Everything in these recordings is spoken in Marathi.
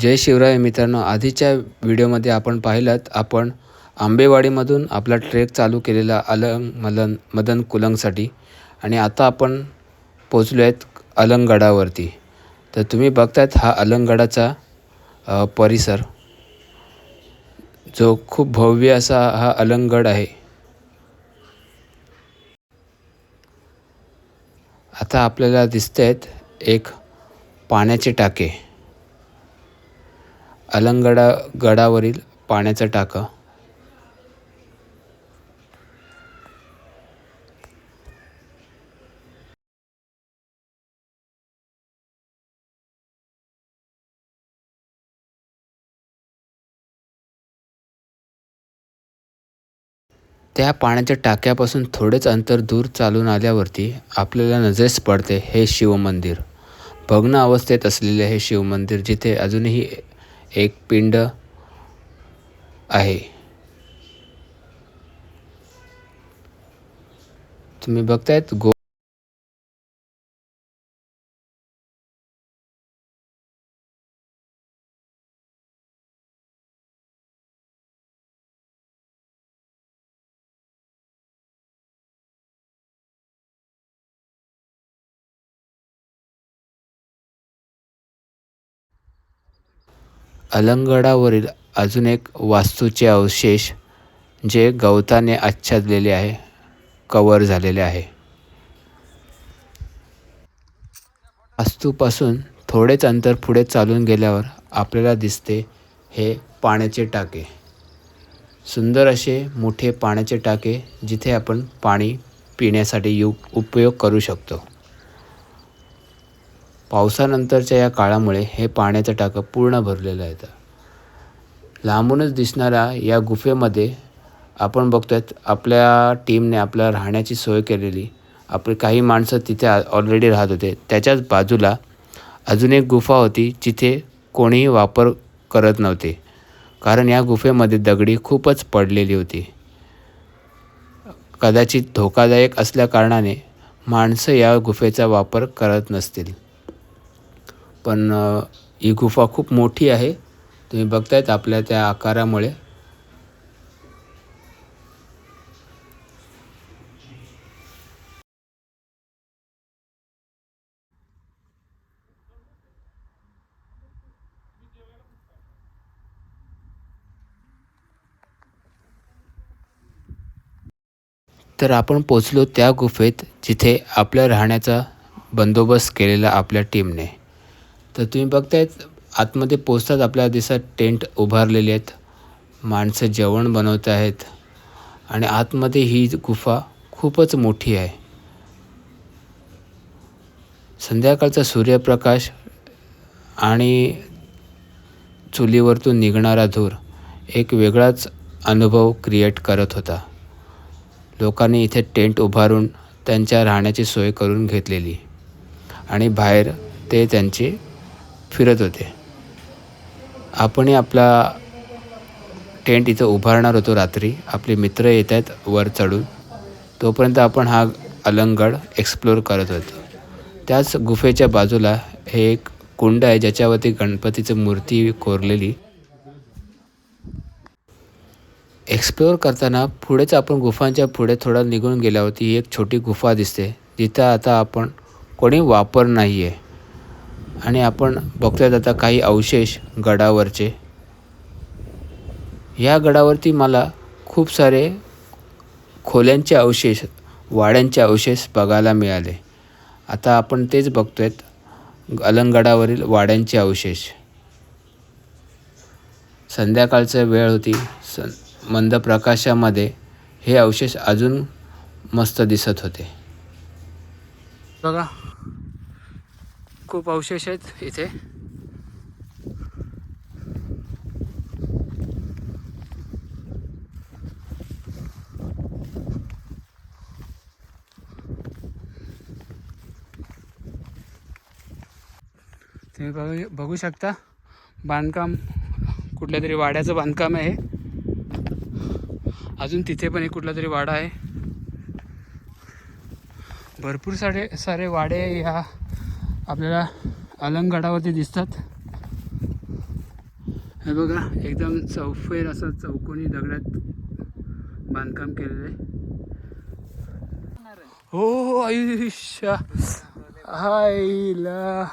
जय शिवराय मित्रांनो, आधीच्या व्हिडिओमध्ये आपण पाहिलात आपण आंबेवाडीमधून आपला ट्रेक चालू केलेला मदन कुलंगसाठी आणि आता आपण पोचलो आहेत अलंगगडावरती। तर तुम्ही बघतायत हा अलंगगडाचा परिसर, जो खूप भव्य असा हा अलंगगड आहे। आता आपल्याला दिसतायत एक पाण्याचे टाके, गडावरील पाण्याचा टाका। त्या पाण्याच्या टाक्यापासून थोडेच अंतर दूर चालून आल्यावरती आपल्याला नजरेस पडते हे शिवमंदिर। भग्न अवस्थेत असलेले हे शिवमंदिर, जिथे अजूनही एक पिंड आहे। तुम्ही बघतायत अलंगगडावरील अजून एक वास्तूचे अवशेष, जे गवताने आच्छादलेले आहे, कव्हर झालेले आहे। वास्तूपासून थोडेच अंतर पुढे चालून गेल्यावर आपल्याला दिसते हे पाण्याचे टाके। सुंदर असे मोठे पाण्याचे टाके, जिथे आपण पाणी पिण्यासाठी उपयोग करू शकतो। पावसानंतरच्या या काळामुळे हे पाण्याचं टाकं पूर्ण भरलेलं आहे। लांबूनच दिसणाऱ्या या गुफेमध्ये आपण बघतोय आपल्या टीमने आपल्या राहण्याची सोय केलेली। आपले काही माणसं तिथे ऑलरेडी राहत होते। त्याच्याच बाजूला अजून एक गुफा होती, जिथे कोणीही वापर करत नव्हते, कारण या गुफेमध्ये दगडी खूपच पडलेली होती। कदाचित धोकादायक असल्या कारणाने माणसं या गुफेचा वापर करत नसतील। पण ही गुफा खूप मोठी आहे, तुम्ही बघतायत आपल्या त्या आकारामुळे। तर आपण पोचलो त्या गुफेत, जिथे आपल्या राहण्याचा बंदोबस्त केलेला आपल्या टीमने। तर तुम्ही बघतायत आतमध्ये पोचताच आपल्याला दिसत टेंट उभारलेले आहेत, माणसं जेवण बनवत आहेत आणि आतमध्ये ही गुफा खूपच मोठी आहे। संध्याकाळचा सूर्यप्रकाश आणि चुलीवरतून निघणारा धूर एक वेगळाच अनुभव क्रिएट करत होता। लोकांनी इथे टेंट उभारून त्यांच्या राहण्याची सोय करून घेतलेली आणि बाहेर ते त्यांचे फिरत होते। आपणही आपला टेंट इथं उभारणार होतो रात्री। आपले मित्र येत आहेत वर चढून, तोपर्यंत आपण हा अलंगगड एक्सप्लोर करत होतो। त्याच गुफेच्या बाजूला हे एक कुंड आहे, ज्याच्यावरती गणपतीची मूर्ती कोरलेली। एक्सप्लोर करताना पुढेच आपण गुफांच्या पुढे थोडं निघून गेल्यावरती एक छोटी गुफा दिसते, जिथं आता आपण कोणी वापर नाही आहे आणि आपण बघतोय आता काही अवशेष गडावरचे। या गडावरती मला खूप सारे खोल्यांचे अवशेष, वाड्यांचे अवशेष बघायला मिळाले। आता आपण तेच बघतोयत, अलंगगडावरील वाड्यांचे अवशेष। संध्याकाळची वेळ होती, मंद प्रकाशामध्ये हे अवशेष अजून मस्त दिसत होते। बघा, खूप अवशेष आहेत इथे। तुम्ही बघू शकता, बांधकाम कुठल्या तरी वाड्याचं बांधकाम आहे। अजून तिथे पण एक कुठला तरी वाडा आहे। भरपूर सारे वाडे ह्या आपल्याला अलंगगडावरती दिसतात। हे बघा एकदम चौफेर असं चौकोनी दगडात बांधकाम केलेलं आहे. हो आयुष्य हायला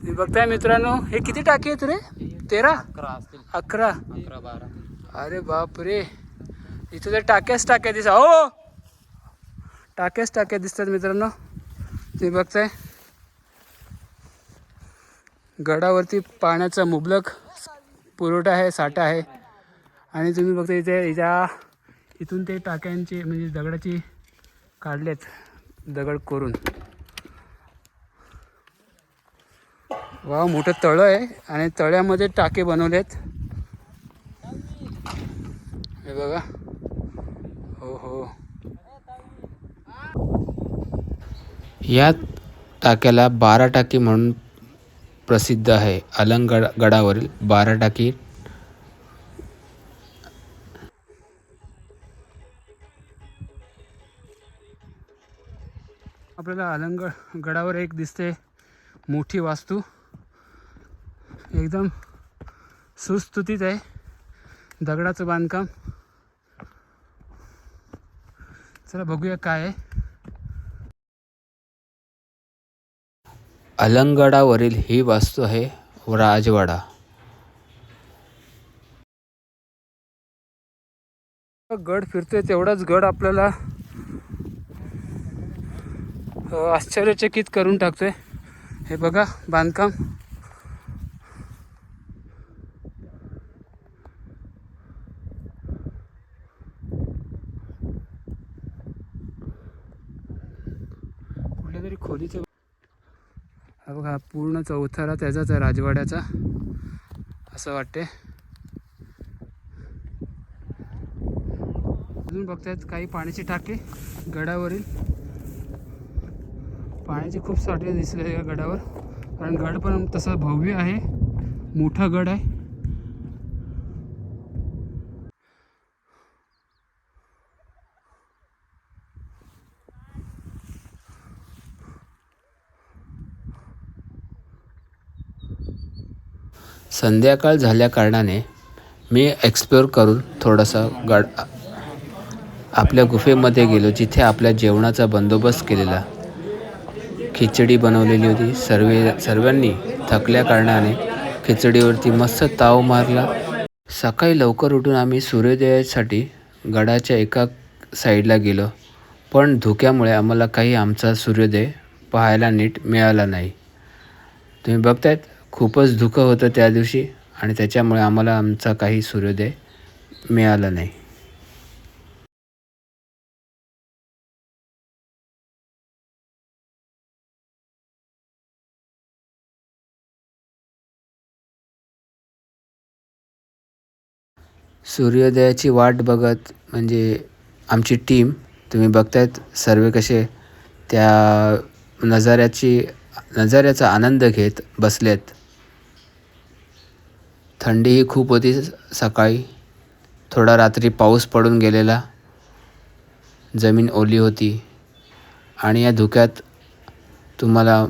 बघताय मित्रांनो, हे किती टाके आहेत रे? 13 11 12. अरे बाप रे, इथं तर टाक्या दिसा. हो टाक्या दिसतात मित्रांनो. तुम्ही बघताय गडावरती पाण्याचा मुबलक पुरवठा आहे, साठा आहे. आणि तुम्ही बघता इथून ते टाक्यांचे म्हणजे दगडाची काढलेत दगड करून. वा मोठं तळं आहे आणि तळ्यामध्ये टाके बनवलेत. हे बघा. हो या टाक्याला 12 टाकी म्हणून प्रसिद्ध आहे. गडावरील 12 टाकी. आपल्याला गडावर एक दिसते मोठी वास्तू, एकदम सुस्तुतीत आहे, दगडाचं बांधकाम. चला बघूया काय आहे. अलंगगडावरील ही वास्तू आहे राजवाडा. गड फिरतोय तेवढाच गड आपल्याला आश्चर्यचकित करून टाकतोय. हे बघा बांधकाम. कुठल्या तरी खोलीचं. हा बघा पूर्ण चौथरा त्याचाच आहे राजवाड्याचा असं वाटते. अजून बघतायत काही पाण्याची टाके गडावरील. पाण्याचे खूप साठे दिसले या गडावर, कारण गड पण तसा भव्य आहे, मोठा गड आहे. संध्याकाळ झाल्या कारणाने मी एक्सप्लोअर करून थोडासा आपल्या गुफेमध्ये गेलो, जिथे आपल्या जेवणाचा बंदोबस्त केलेला. खिचडी बनवलेली होती. सर्वांनी थकल्या कारणाने खिचडीवरती मस्त ताव मारला. सकाळी लवकर उठून आम्ही सूर्योदयासाठी गडाच्या एका साईडला गेलो, पण धुक्यामुळे आम्हाला आमचा सूर्योदय पाहायला नीट मिळाला नाही. तुम्ही बघतायत खूपच धुकं होतं त्या दिवशी आणि त्याच्यामुळे आम्हाला आमचा काही सूर्योदय मिळाला नाही. सूर्योदयाची वाट बघत म्हणजे आमची टीम, तुम्ही बघतायत सर्व कसे त्या नजाऱ्याचा आनंद घेत बसलेत. थंडीही खूप होती सकाळी. थोडा रात्री पाऊस पडून गेलेला, जमीन ओली होती आणि या धुक्यात तुम्हाला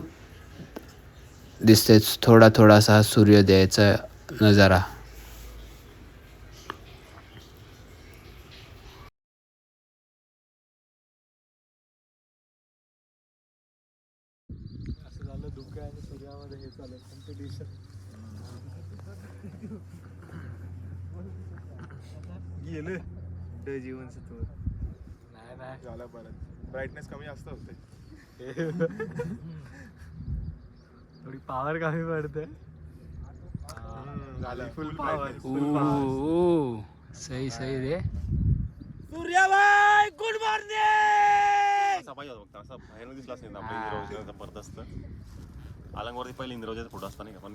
दिसतेच थोडासा सूर्योदयाचा नजारा. असं झालं धुकं आणि सूर्यामध्ये हे चालत कॉम्पिटिशन. गेलं जीवनसत्व नाही झालं. परत ब्राईटनेस कमी जास्त होते. थोडी पॉवर कमी पडते. झालं फुल पॉवर. सही रे. सूर्याबाई गुड मॉर्निंग. असा पाहिजे होता, असा बाहेर दिसला असेल आपल्या इंद्रवजीचा जबरदस्त. अलंगवरती पहिले इंद्रवजीचा फोटो असता नाही का, पण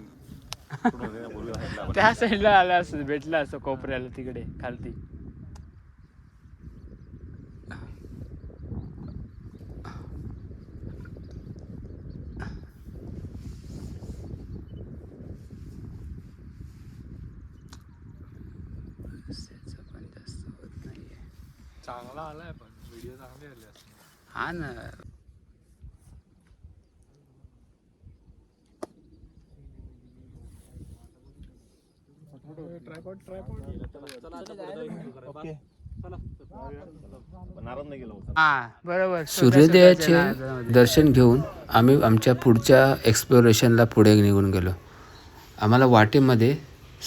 त्या साईडला आला असं भेटला असं कोपऱ्याला तिकडे खालती. चांगला आलाय, पण व्हिडिओ चांगले आले असते. हा ना. नाराज नाही गेलो बरोबर. सूर्योदयाचे दर्शन घेऊन आम्ही आमच्या पुढच्या एक्सप्लोरेशनला पुढे निघून गेलो. आम्हाला वाटेमध्ये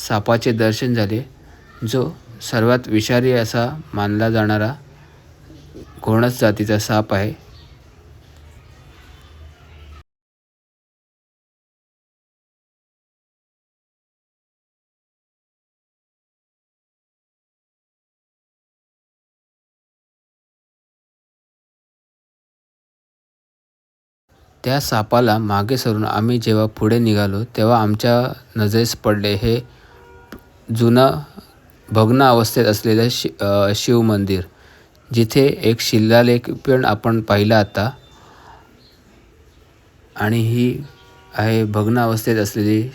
सापाचे दर्शन झाले, जो सर्वात विषारी असा मानला जाणारा घोणस जातीचा साप आहे. त्या सापाला मागे सरून आम्ही जेव्हा पुढे निघालो तेव्हा आमच्या नजरेस पडले हे जुनं भग्न अवस्थेत असलेलं शिव मंदिर, जिथे एक शिलालेख पण आपण पाहिला आता, आणि ही आहे भग्न अवस्थेत असलेली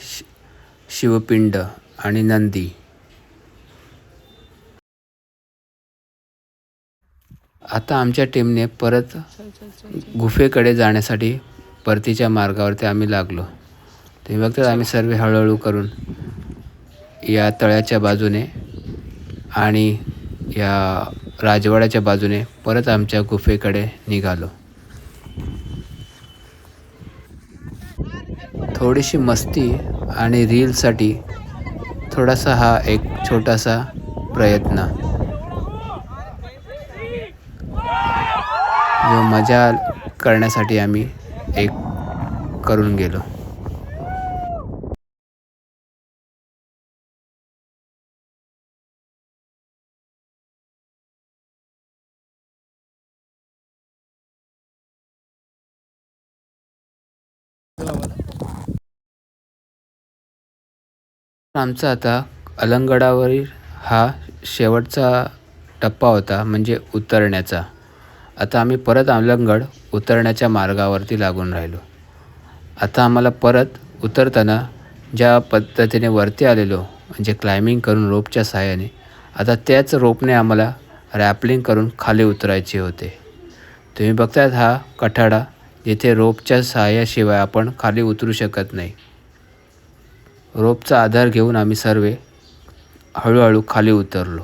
शिवपिंड आणि नंदी. आता आमच्या टीमने परत गुफेकडे जाण्यासाठी परतीच्या मार्गावरती आम्ही लागलो. तुम्ही बघतात आम्ही सर्व हळूहळू करून या तळ्याच्या बाजूने आणि या राजवाड्याच्या बाजूने परत आमच्या गुफेकडे निघालो. थोडीशी मस्ती आणि रीलसाठी थोडासा हा एक छोटासा प्रयत्न, जो मजा करण्यासाठी आम्ही एक करून गेलो. आमचा आता अलंगडावरील हा शेवटचा टप्पा होता, म्हणजे उतरण्याचा. आता आम्ही परत अलंगड उतरण्याच्या मार्गावरती लागून राहिलो. आता आम्हाला परत उतरताना ज्या पद्धतीने वरती आलेलो, म्हणजे क्लाइम्बिंग करून रोपच्या सहाय्याने, आता त्याच रोपने आम्हाला रॅपलिंग करून खाली उतरायचे होते. तुम्ही बघतायत हा कठाडा, जिथे रोपच्या सहाय्याशिवाय आपण खाली उतरू शकत नाही. रोपचा आधार घेऊन आम्ही सर्व हळूहळू खाली उतरलो.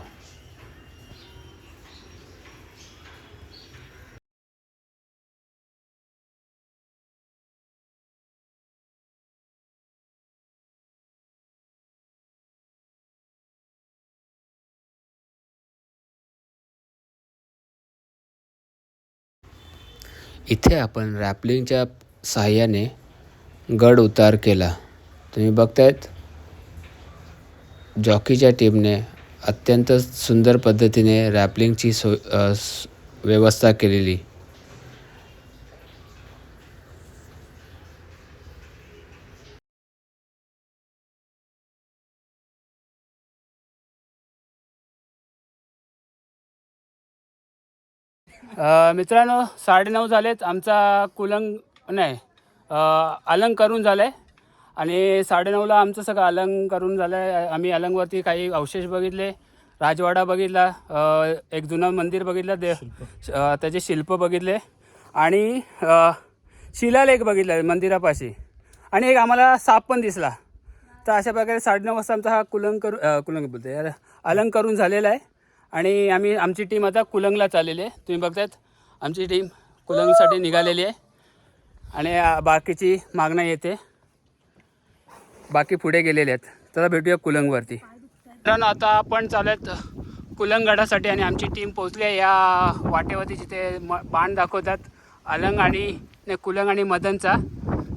इथे आपण रॅपलिंगच्या सहाय्याने गड उतार केला. तुम्ही बघतायत जॉकीच्या टीमने अत्यंत सुंदर पद्धतीने रॅपलिंगची व्यवस्था केलेली. मित्रांनो 9:30 झालेत. आमचा अलंग करून झालं आहे आणि 9:30ला आमचं सगळं अलंग करून झालं आहे. आम्ही अलंगवरती काही अवशेष बघितले, राजवाडा बघितला, एक जुनं मंदिर बघितलं, त्याचे शिल्प बघितले आणि शिलालेख बघितला मंदिरापाशी, आणि एक आम्हाला साप पण दिसला. तर अशा प्रकारे 9:30 वाजता आमचा हा अलंग करून झालेला आहे. आणि आमची टीम आता कुलंगला चाललेली आहे. तुम्ही बघतायत आमची टीम कुलंगसाठी निघालेली आहे आणि बाकीची मागणं येते, बाकी पुढे गेलेले आहेत. चला भेटूया कुलंगवरती. मित्रांनो आता आपण चालू आहेत कुलंगगडासाठी आणि आमची टीम पोहोचली आहे या वाटेवरती, जिथे बाण दाखवतात अलंग आणि कुलंग आणि मदनचा.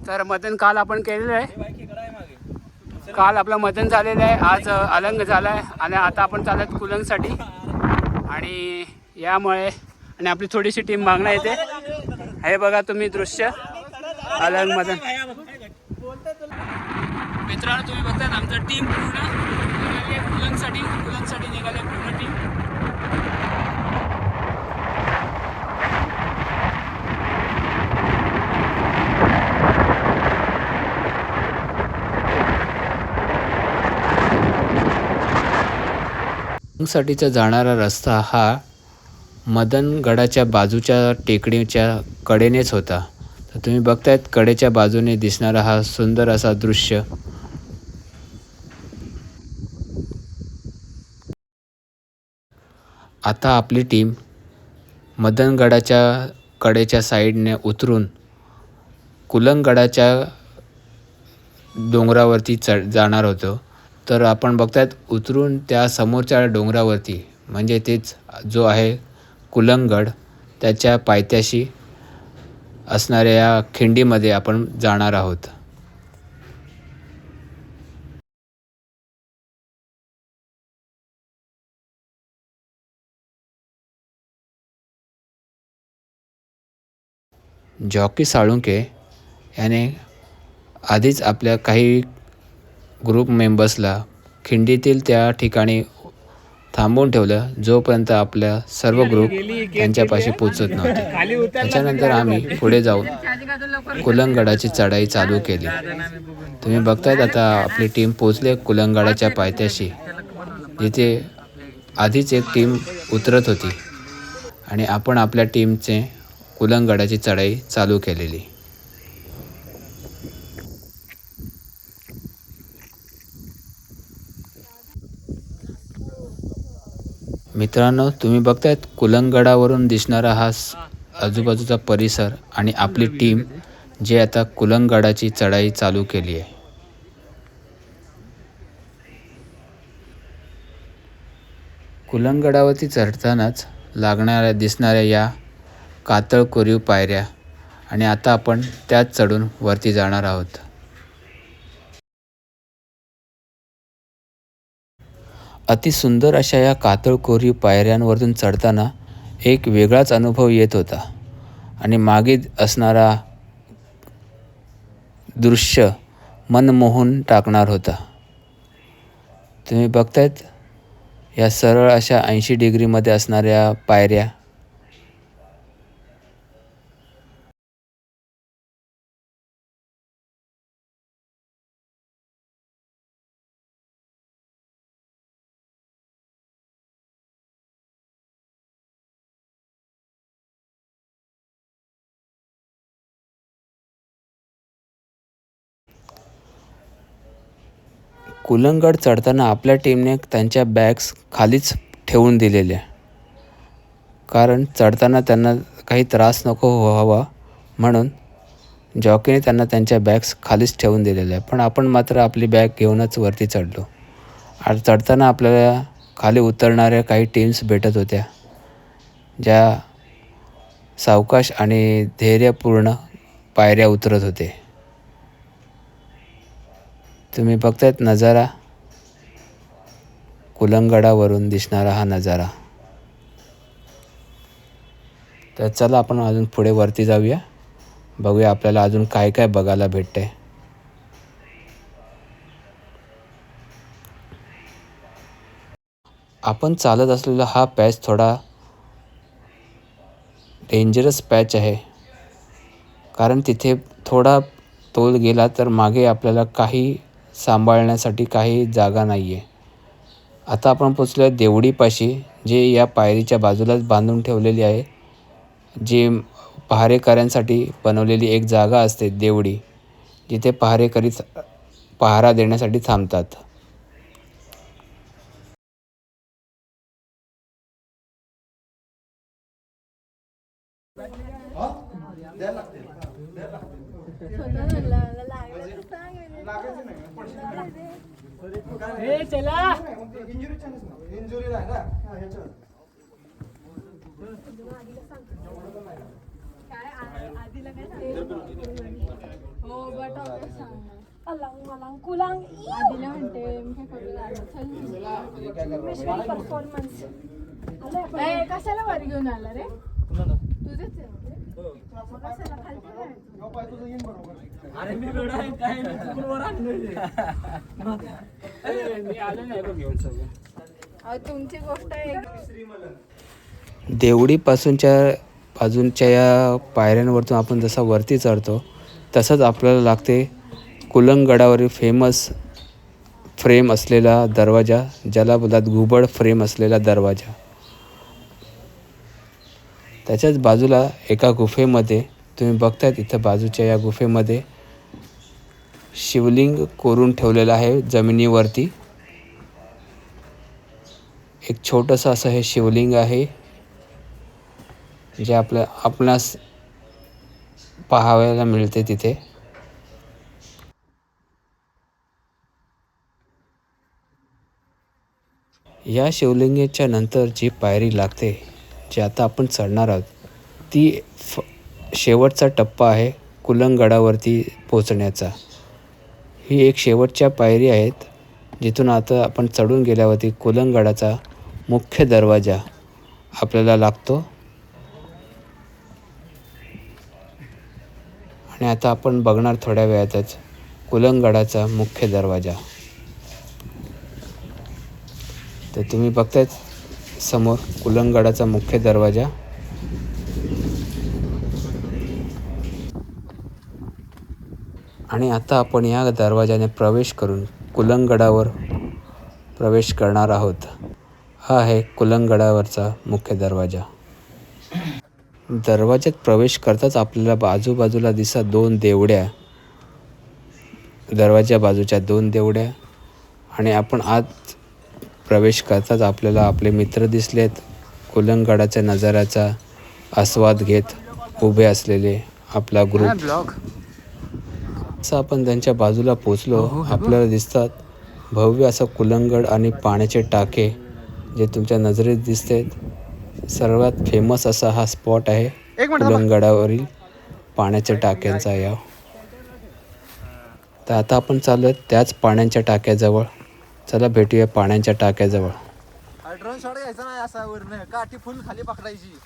तर मदन काल आपण केलेलं आहे, काल आपलं मदन झालेलं आहे, आज अलंग झाला आहे आणि आता आपण चालू आहेत कुलंगसाठी. आणि यामुळे आणि आपली थोडीशी टीम मागणं येते. हे बघा तुम्ही दृश्य अलंग मदन. मित्रांनो तुम्ही बघतात आमचं टीम पूर्ण निघाली कुलंगसाठी निघाले पूर्ण टीम. साठीचा जाणारा रस्ता हा मदनगडाच्या बाजूच्या टेकडीच्या कडेनेच होता. तर तुम्ही बघतायत कडेच्या बाजूने दिसणारा हा सुंदर असा दृश्य. आता आपली टीम मदनगडाच्या कडेच्या साईडने उतरून कुलंगडाच्या डोंगरावरती जाणार होतो. तर आपण बघतायत उतरून त्या समोरच्या डोंगरावरती म्हणजे तेच जो आहे कुलंगड त्याच्या पायथ्याशी असणाऱ्या या खिंडीमध्ये आपण जाणार आहोत. जॉकी साळुंके याने आधीच आपल्या काही ग्रुप मेंबर्सला खिंडीतील त्या ठिकाणी थांबवून ठेवलं जोपर्यंत आपल्या सर्व ग्रुप त्यांच्यापाशी पोचत नव्हते. त्याच्यानंतर आम्ही पुढे जाऊन कुलंगडाची चढाई चालू केली. तुम्ही बघतायत आता आपली टीम पोचले कुलंगडाच्या पायथ्याशी, जिथे आधीच एक टीम उतरत होती आणि आपण आपल्या टीमचे कुलंगडाची चढाई चालू केलेली. मित्रांनो, तुम्ही बघतायत कुलंगडावरून दिसणारा हा आजूबाजूचा परिसर आणि आपली टीम जे आता कुलंगडाची चढाई चालू केली आहे. कुलंगडावरती चढतानाच दिसणाऱ्या या कातळ कोरीव पायऱ्या आणि आता आपण त्याच चढून वरती जाणार आहोत. अति सुंदर अशा या कातळ कोरीव पायऱ्यांवरून चढताना एक वेगळाच अनुभव येत होता आणि मागे असणारा दृश्य मनमोहून टाकणार होता. तुम्ही बघतायत या सरळ अशा 80 डिग्रीमध्ये असणाऱ्या पायऱ्या. कुलंगड चढताना आपल्या टीमने त्यांच्या बॅग्स खालीच ठेवून दिलेल्या, कारण चढताना त्यांना काही त्रास नको व्हावा म्हणून जॉकीने त्यांना त्यांच्या बॅग्स खालीच ठेवून दिलेल्या. पण आपण मात्र आपली बॅग घेऊनच वरती चढलो. आणि चढताना आपल्याला खाली उतरणाऱ्या काही टीम्स भेटत होत्या, ज्या सावकाश आणि धैर्यपूर्ण पायऱ्या उतरत होते. तुम्ही बघतायत नजारा, कुलंगडावरून दिसणारा हा नजारा. तर चला आपण अजून पुढे वरती जाऊया, बघूया आपल्याला अजून काय काय बघायला भेटते. आपण चालत असलेला हा पॅच थोडा डेंजरस पॅच आहे, कारण तिथे थोडा तोल गेला तर मागे आपल्याला काही सांभाळण्यासाठी काही जागा नाही आहे. आता आपण पोचलो देवडीपाशी, जे या पायरीच्या बाजूलाच बांधून ठेवलेली आहे, जे पहारेकऱ्यांसाठी बनवलेली एक जागा असते देवडी, जिथे पहारेकरी पहारा देण्यासाठी थांबतात. कशाला वर घेऊन आला रे? तुझेच तुमची गोष्ट देवडीपासूनच्या बाजूंच्या या पायऱ्यांवरतून आपण जसा वरती चढतो तसंच आपल्याला लागते कुलंगडावरील फेमस फ्रेम असलेला दरवाजा, ज्याला बोलतात घुबड फ्रेम असलेला दरवाजा. त्याच्याच बाजूला एका गुफेमध्ये तुम्ही बघतायत, इथं बाजूच्या या गुफेमध्ये शिवलिंग कोरून ठेवलेलं आहे जमिनीवरती. एक छोटंसं असं हे शिवलिंग आहे जे आपणास पाहायला मिळते तिथे. या शिवलिंगाच्या नंतर जी पायरी लागते, जी आता आपण चढणार आहोत, ती शेवटचा टप्पा आहे कुलंगडावरती पोचण्याचा. ही एक शेवटच्या पायरी आहेत जिथून आता आपण चढून गेल्यावरती कुलंगडाचा मुख्य दरवाजा आपल्याला लागतो. आणि आता आपण बघणार थोड्या वेळातच कुलंगडाचा मुख्य दरवाजा. तर तुम्ही बघताय समोर कुलंगडाचा मुख्य दरवाजा. आणि आता आपण या दरवाजाने प्रवेश करून कुलंगडावर प्रवेश करणार आहोत. हा आहे कुलंगडावरचा मुख्य दरवाजा. दरवाज्यात प्रवेश करताच आपल्याला आजूबाजूला दिसतात 2 देवड्या, दरवाजा बाजूच्या 2 देवड्या. आणि आपण आत प्रवेश करताच आपल्याला आपले मित्र दिसलेत, कुलंगडाच्या नजाऱ्याचा आस्वाद घेत उभे असलेले आपला ग्रुप. असं आपण त्यांच्या बाजूला पोचलो, आपल्याला दिसतात भव्य असं कुलंगड आणि पाण्याचे टाके जे तुमच्या नजरेत दिसतात. सर्वात फेमस असा हा स्पॉट आहे कुलंगडावरील पाण्याच्या टाक्यांचा या. तर आता आपण चालू आहेत त्याच पाण्याच्या टाक्याजवळ. चला भेटूया पाण्याच्या टाक्याजवळ. ड्रोन शॉट घ्यायचा नाही असा वरनं, काठी फुल खाली पकडायची.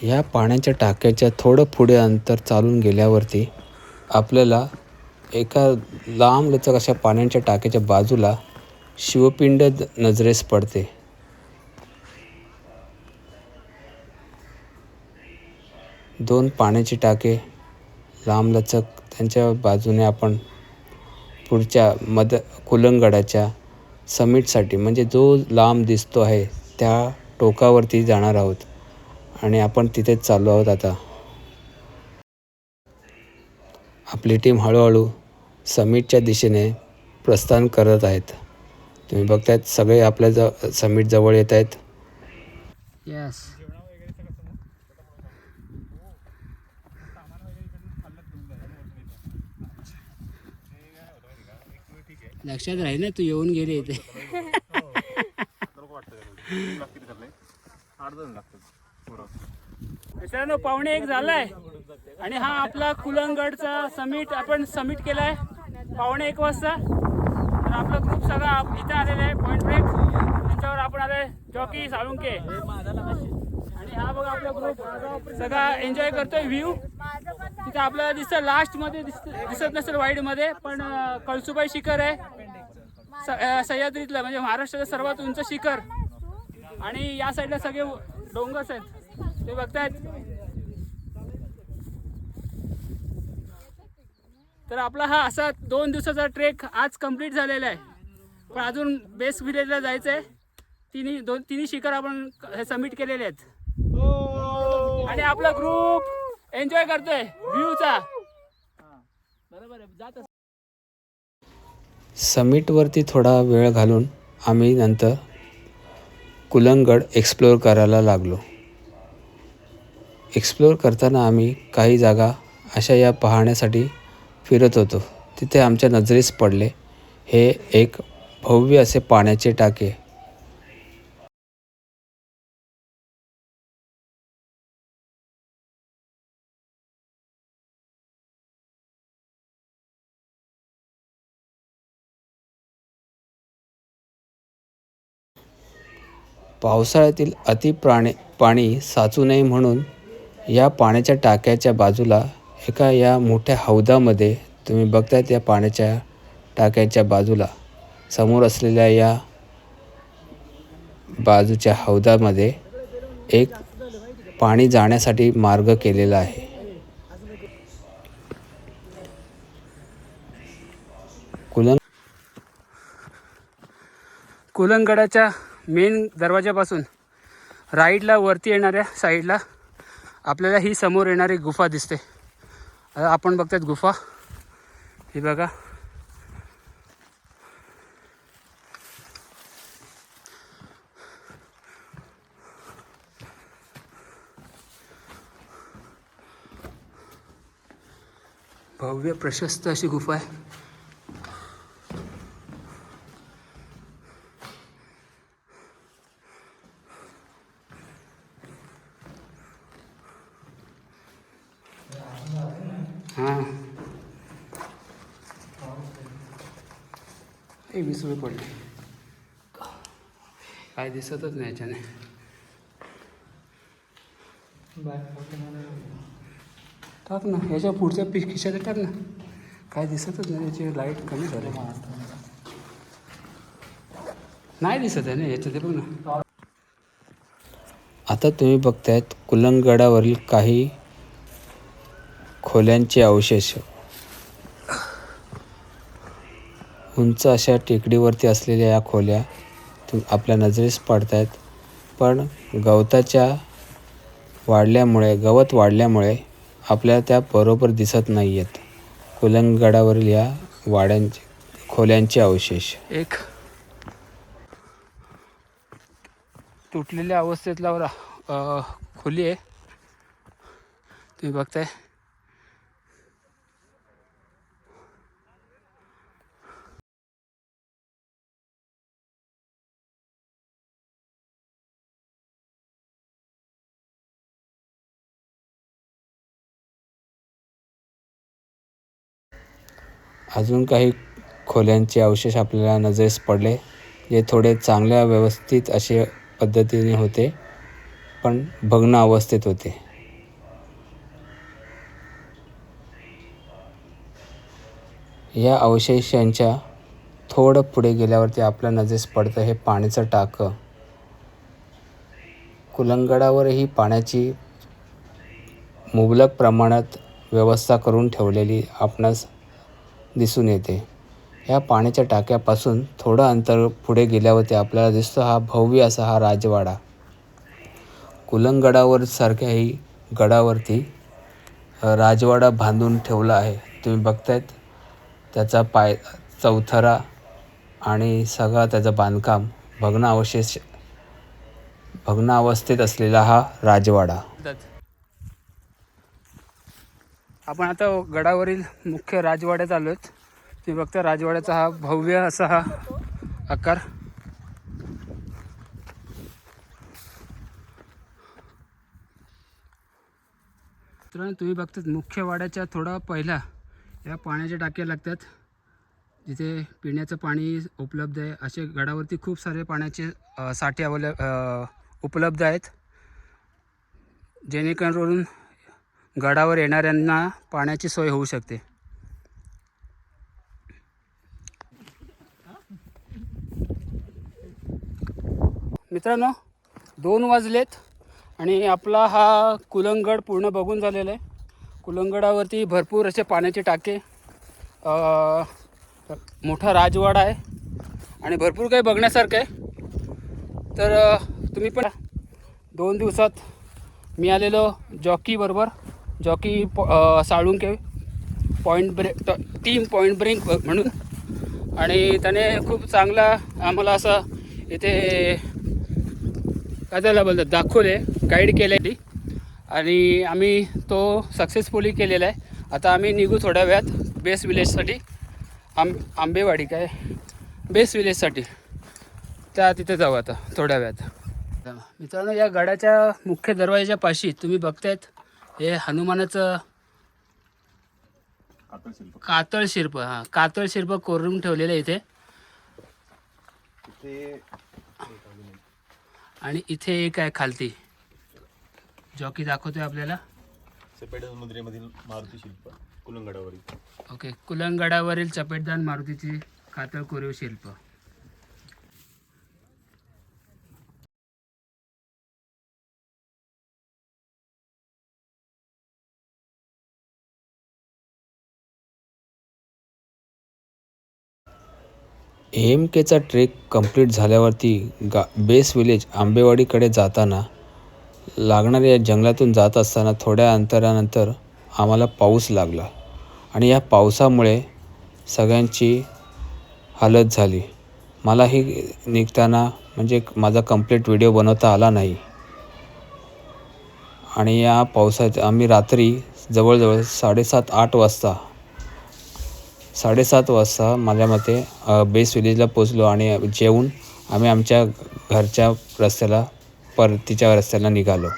या पाण्याच्या टाक्याच्या थोडं पुढे अंतर चालून गेल्यावरती आपल्याला एका लांबलचक अशा पाण्याच्या टाक्याच्या बाजूला शिवपिंड नजरेस पडते. दोन पाण्याची टाके लांबलचक, त्यांच्या बाजूने आपण पुढच्या कुलंगडाच्या समिटसाठी, म्हणजे जो लांब दिसतो आहे त्या टोकावरती जाणार आहोत. आणि आपण तिथेच चाललो आहोत आता. आपली टीम हळूहळू समिटच्या दिशेने प्रस्थान करत आहेत. तुम्ही बघतायत सगळे आपल्या समिट जवळ येत आहेत. यस. लक्षात राहील ना, तू येऊन गेले इथे. मित्रांनो, 1:45 झालाय आणि हा आपला कुलंगडचा समिट आपण समिट केलाय 1:45 वाजता. तर आपला ग्रुप सगळा इथे आलेला आहे पॉइंट ब्रेक. त्याच्यावर आपण आलोय जॉकी साळुंके. आणि हा बघा आपला ग्रुप सगळा एन्जॉय करतोय व्ह्यू. तिथे आपल्याला दिसतं लास्ट मध्ये दिसत नसेल वाईड मध्ये, पण कळसुबाई शिखर आहे सह्याद्रीतलं, म्हणजे महाराष्ट्राचं सर्वात उंच शिखर. आणि या साईडला सगळे डोंगर्स आहेत ते बघतायत. तर आपला हा असा 2 दिवसाचा ट्रेक आज कंप्लीट झालेला आहे. पण अजून बेस विलेजला जायचं आहे. तिन्ही शिखर आपण सबमिट केलेले आहेत. आणि आपला ग्रुप एन्जॉय करतोय व्ह्यूचा. समिटवरती थोडा वेळ घालून आम्ही नंतर कुलंगड एक्सप्लोअर करायला लागलो. एक्सप्लोअर करताना आम्ही काही जागा अशा या पाहण्यासाठी फिरत होतो. तिथे आमच्या नजरेस पडले हे एक भव्य असे पाण्याचे टाके. पावसाळ्यातील पाणी साचू नये म्हणून या पाण्याच्या टाक्याच्या बाजूला एका या मोठ्या हौदामध्ये तुम्ही बघतायत या पाण्याच्या टाक्याच्या बाजूला समोर असलेल्या या बाजूच्या हौदामध्ये एक पाणी जाण्यासाठी मार्ग केलेला आहे. कुलंगडाच्या मेन दरवाजापासून राईटला वरती येणाऱ्या साईडला आपल्याला ही समोर येणारी गुफा दिसते. आपण बघतात गुफा ही बघा. भव्य प्रशस्त अशी गुफा आहे. हां एक विसरू पडले, काय दिसतच नाही याच्याने. टाक ना याच्या पुढच्या खिशात टाक ना, काय दिसतच नाही, याची लाईट कमी झाली. नाही दिसत आहे ना याच्यात, बघ ना. आता तुम्ही बघतायत कुलंगडावरील काही खोल्यांचे अवशेष. उंच अशा टेकडीवरती असलेल्या या खोल्या आपल्या नजरेस पडतायत, पण गवत वाढल्यामुळे आपल्याला त्या बरोबर दिसत नाही आहेत. कुलंगडावरील या खोल्यांचे अवशेष. एक तुटलेल्या अवस्थेतला खोली आहे तुम्ही बघताय. अजून काही खोल्यांचे अवशेष आपल्याला नजरेस पडले, जे थोडे चांगल्या व्यवस्थित असे पद्धतीने होते, पण भग्न अवस्थेत होते. या अवशेषांच्या थोडं पुढे गेल्यावरती आपल्या नजरेस पडतं हे पाण्याचं टाकं. कुलंगडावरही पाण्याची मुबलक प्रमाणात व्यवस्था करून ठेवलेली आपणास दिसून येते. या पाण्याच्या टाक्यापासून थोडं अंतर पुढे गेल्यावरती आपल्याला दिसतो हा भव्य असा हा राजवाडा. कुलंगडावर सारख्याही गडावरती राजवाडा बांधून ठेवला आहे. तुम्ही बघतायत त्याचा चौथरा आणि सगळा त्याचं बांधकाम भग्न अवस्थेत असलेला हा राजवाडा. आपण आता गडावरील मुख्य राजवाड्यात आलो आहेत. तुम्ही बघता राजवाड्याचा हा भव्य असा हा आकार. तर तुम्ही बघतात मुख्य वाड्याच्या थोडा पहिला या पाण्याच्या टाक्या लागतात, जिथे पिण्याचं पाणी उपलब्ध आहे. असे गडावरती खूप सारे पाण्याचे साठे उपलब्ध आहेत, जेणेकरून गडावर येणाऱ्यांना पाण्याची सोय होऊ शकते. मित्रांनो 2 वाजलेत आणि आपला हा कुलंगड पूर्ण बघून झालेला आहे. कुलंगडावरती भरपूर असे पाण्याचे टाके, मोठा राजवाडा आहे आणि भरपूर काही बघण्यासारखं आहे. तर तुम्ही पण 2 दिवसात मी आलेलो jockey Salunkhe team point break म्हणून, आणि त्याने खूप चांगला आम्हाला असं इथे काय त्याला बोलतात दाखवले, गाईड केलं आहे आणि आम्ही तो सक्सेसफुली केलेला आहे. आता आम्ही निघू थोड्या वेळात बेस्ट विलेजसाठी, आंबेवाडी बेस्ट विलेजसाठी, तिथे जाऊ आता थोड्या वेळात. मित्रांनो या गडाच्या मुख्य दरवाजाच्या पाशी तुम्ही बघतायत हे हनुमानाचं कातळ शिल्प कोरून ठेवलेलं आहे इथे. आणि इथे एक आहे खालती जॉकी दाखवतोय आपल्याला. चपेटा समुद्रामधील मारुती शिल्प कुलंगडावरील. ओके, कुलंगडावरील चपेटदान मारुतीची कातळ कोरीव शिल्प. AMKचा ट्रेक कंप्लीट झाल्यावरती बेस विलेज आंबेवाडीकडे जाताना लागणाऱ्या जंगलातून जात असताना थोड्या अंतरानंतर आम्हाला पाऊस लागला आणि या पावसामुळे सगळ्यांची हालत झाली. मलाही निघताना म्हणजे माझा कंप्लीट व्हिडिओ बनवता आला नाही. आणि या पावसात आम्ही रात्री जवळजवळ 7:30 वाजता माझ्या मते बेस विलेजला पोचलो आणि जेवून आम्ही आमच्या घरच्या रस्त्याला परतीच्या रस्त्याला निघालो.